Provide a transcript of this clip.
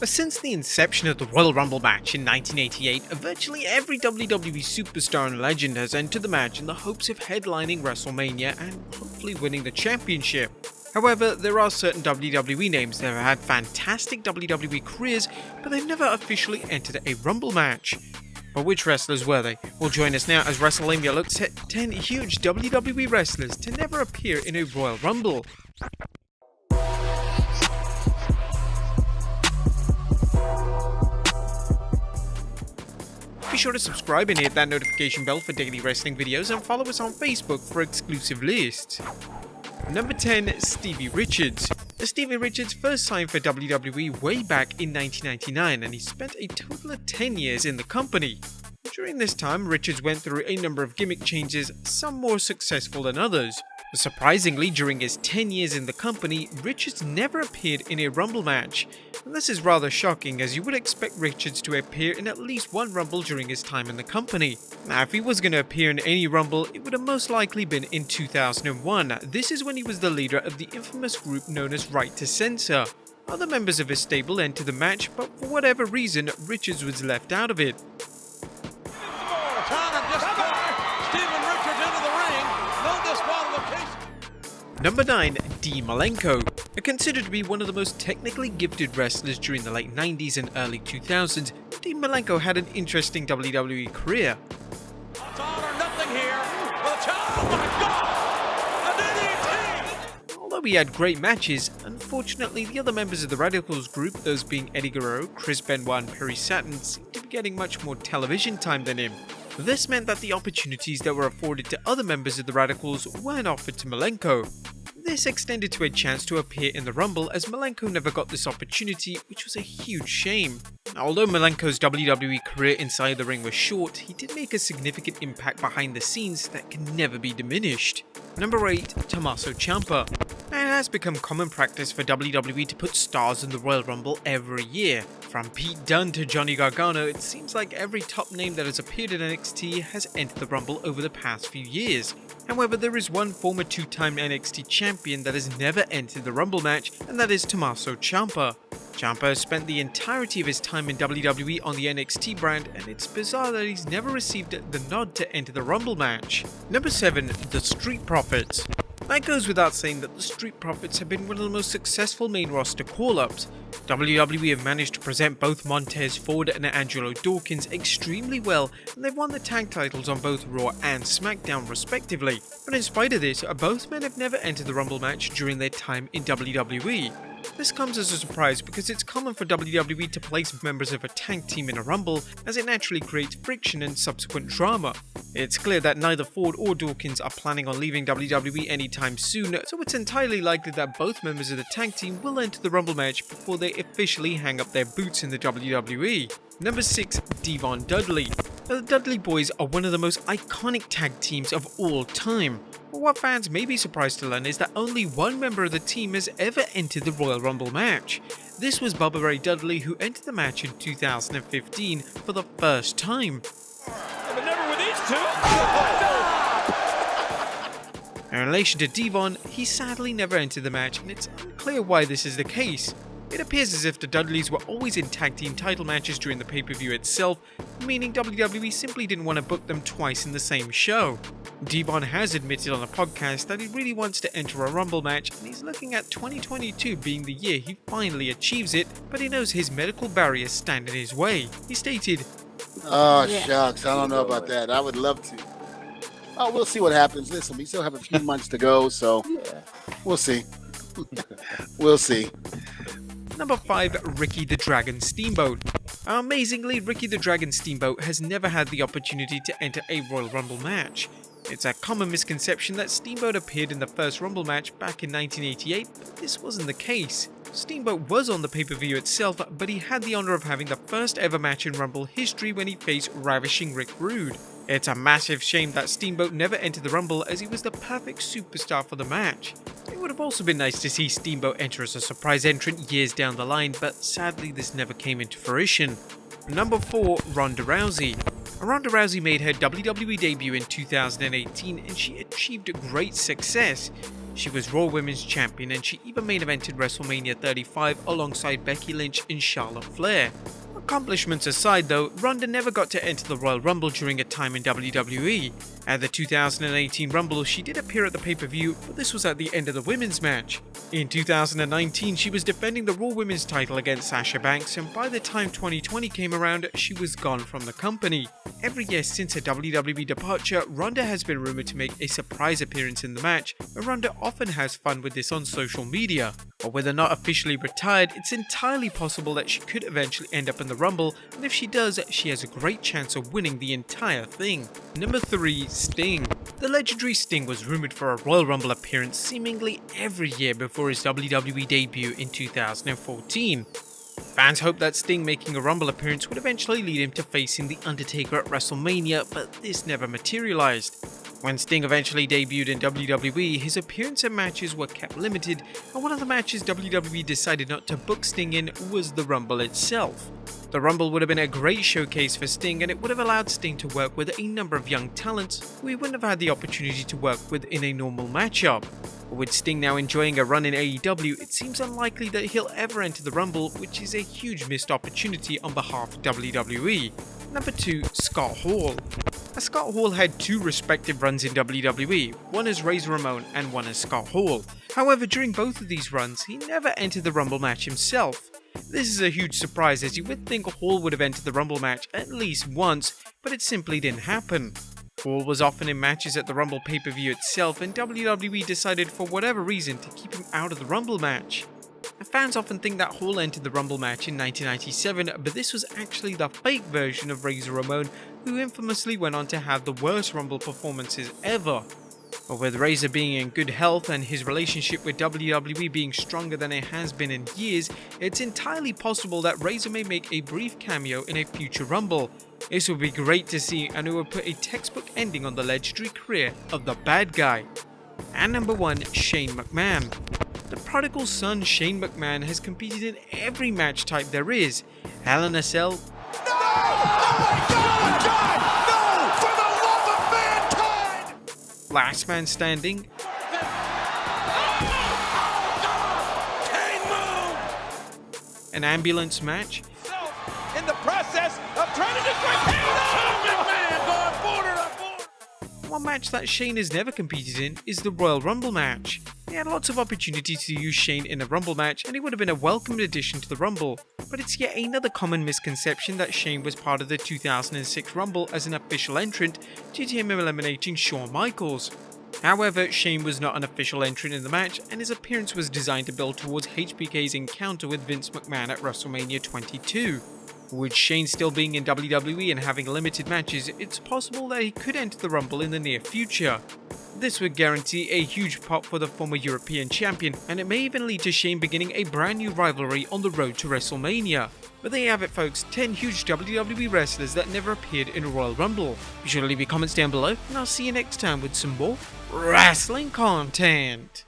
Since the inception of the Royal Rumble match in 1988, virtually every WWE superstar and legend has entered the match in the hopes of headlining WrestleMania and hopefully winning the championship. However, there are certain WWE names that have had fantastic WWE careers, but they've never officially entered a Rumble match. But which wrestlers were they? Well, join us now as Wrestlelamia looks at 10 huge WWE wrestlers to never appear in a Royal Rumble. Be sure to subscribe and hit that notification bell for daily wrestling videos and follow us on Facebook for exclusive lists. Number 10. Stevie Richards. Stevie Richards first signed for WWE way back in 1999 and he spent a total of 10 years in the company. During this time, Richards went through a number of gimmick changes, some more successful than others. Surprisingly, during his 10 years in the company, Richards never appeared in a Rumble match. And this is rather shocking as you would expect Richards to appear in at least one Rumble during his time in the company. Now, if he was going to appear in any Rumble, it would have most likely been in 2001. This is when he was the leader of the infamous group known as Right to Censor. Other members of his stable entered the match, but for whatever reason, Richards was left out of it. Number 9. Malenko. Considered to be one of the most technically gifted wrestlers during the late 90s and early 2000s, Malenko had an interesting WWE career. Although he had great matches, unfortunately the other members of the Radicals group, those being Eddie Guerrero, Chris Benoit and Perry Saturn, seemed to be getting much more television time than him. This meant that the opportunities that were afforded to other members of the Radicals weren't offered to Malenko. This extended to a chance to appear in the Rumble as Malenko never got this opportunity, which was a huge shame. Although Malenko's WWE career inside the ring was short, he did make a significant impact behind the scenes that can never be diminished. Number 8. Tommaso Ciampa. It has become common practice for WWE to put stars in the Royal Rumble every year. From Pete Dunne to Johnny Gargano, it seems like every top name that has appeared in NXT has entered the Rumble over the past few years. However, there is one former two-time NXT champion that has never entered the Rumble match, and that is Tommaso Ciampa. Ciampa has spent the entirety of his time in WWE on the NXT brand, and it's bizarre that he's never received the nod to enter the Rumble match. Number 7. The Street Profits. That goes without saying that the Street Profits have been one of the most successful main roster call-ups. WWE have managed to present both Montez Ford and Angelo Dawkins extremely well, and they've won the tag titles on both Raw and SmackDown respectively. But in spite of this, both men have never entered the Rumble match during their time in WWE. This comes as a surprise because it's common for WWE to place members of a tag team in a Rumble, as it naturally creates friction and subsequent drama. It's clear that neither Ford or Dawkins are planning on leaving WWE anytime soon, so it's entirely likely that both members of the tag team will enter the Rumble match before they officially hang up their boots in the WWE. Number 6. Devon Dudley. The Dudley Boys are one of the most iconic tag teams of all time. But what fans may be surprised to learn is that only one member of the team has ever entered the Royal Rumble match. This was Bubba Ray Dudley, who entered the match in 2015 for the first time. But never with these two. In relation to Devon, he sadly never entered the match, and it's unclear why this is the case. It appears as if the Dudleys were always in tag team title matches during the pay-per-view itself, meaning WWE simply didn't want to book them twice in the same show. Devon has admitted on a podcast that he really wants to enter a Rumble match, and he's looking at 2022 being the year he finally achieves it, but he knows his medical barriers stand in his way. He stated, "Oh, shucks, I don't know about that. I would love to. Oh, we'll see what happens. Listen, we still have a few months to go, so we'll see. We'll see." Number 5. Ricky the Dragon Steamboat. Amazingly, Ricky the Dragon Steamboat has never had the opportunity to enter a Royal Rumble match. It's a common misconception that Steamboat appeared in the first Rumble match back in 1988, but this wasn't the case. Steamboat was on the pay-per-view itself, but he had the honor of having the first ever match in Rumble history when he faced Ravishing Rick Rude. It's a massive shame that Steamboat never entered the Rumble as he was the perfect superstar for the match. It would have also been nice to see Steamboat enter as a surprise entrant years down the line, but sadly this never came into fruition. Number 4. Ronda Rousey. Ronda Rousey made her WWE debut in 2018 and she achieved great success. She was Raw Women's Champion, and she even main evented WrestleMania 35 alongside Becky Lynch and Charlotte Flair. Accomplishments aside though, Ronda never got to enter the Royal Rumble during her time in WWE. At the 2018 Rumble, she did appear at the pay-per-view, but this was at the end of the women's match. In 2019, she was defending the Raw Women's title against Sasha Banks, and by the time 2020 came around, she was gone from the company. Every year since her WWE departure, Ronda has been rumored to make a surprise appearance in the match, and Ronda often has fun with this on social media. But with her not officially retired, it's entirely possible that she could eventually end up in the Rumble, and if she does, she has a great chance of winning the entire thing. Number 3. Sting. The legendary Sting was rumored for a Royal Rumble appearance seemingly every year before his WWE debut in 2014. Fans hoped that Sting making a Rumble appearance would eventually lead him to facing The Undertaker at WrestleMania, but this never materialized. When Sting eventually debuted in WWE, his appearance and matches were kept limited, and one of the matches WWE decided not to book Sting in was the Rumble itself. The Rumble would have been a great showcase for Sting, and it would have allowed Sting to work with a number of young talents who he wouldn't have had the opportunity to work with in a normal matchup. But with Sting now enjoying a run in AEW, it seems unlikely that he'll ever enter the Rumble, which is a huge missed opportunity on behalf of WWE. Number 2. Scott Hall. Scott Hall had two respective runs in WWE, one as Razor Ramon and one as Scott Hall. However, during both of these runs, he never entered the Rumble match himself. This is a huge surprise, as you would think Hall would have entered the Rumble match at least once, but it simply didn't happen. Hall was often in matches at the Rumble pay-per-view itself, and WWE decided for whatever reason to keep him out of the Rumble match. Fans often think that Hall entered the Rumble match in 1997, but this was actually the fake version of Razor Ramon, who infamously went on to have the worst Rumble performances ever. But with Razor being in good health and his relationship with WWE being stronger than it has been in years, it's entirely possible that Razor may make a brief cameo in a future Rumble. This would be great to see, and it would put a textbook ending on the legendary career of the bad guy. And number 1, Shane McMahon. The prodigal son Shane McMahon has competed in every match type there is. Hell in a Cell. No! Oh my God! No! For the love of mankind! Last Man Standing. An ambulance match. In the process of trying to destroy McMahon going border to border. One match that Shane has never competed in is the Royal Rumble match. He had lots of opportunities to use Shane in a Rumble match, and he would have been a welcomed addition to the Rumble. But it's yet another common misconception that Shane was part of the 2006 Rumble as an official entrant due to him eliminating Shawn Michaels. However, Shane was not an official entrant in the match, and his appearance was designed to build towards HBK's encounter with Vince McMahon at WrestleMania 22. With Shane still being in WWE and having limited matches, it's possible that he could enter the Rumble in the near future. This would guarantee a huge pop for the former European champion, and it may even lead to Shane beginning a brand new rivalry on the road to WrestleMania. But there you have it folks, 10 huge WWE wrestlers that never appeared in a Royal Rumble. Be sure to leave your comments down below, and I'll see you next time with some more wrestling content.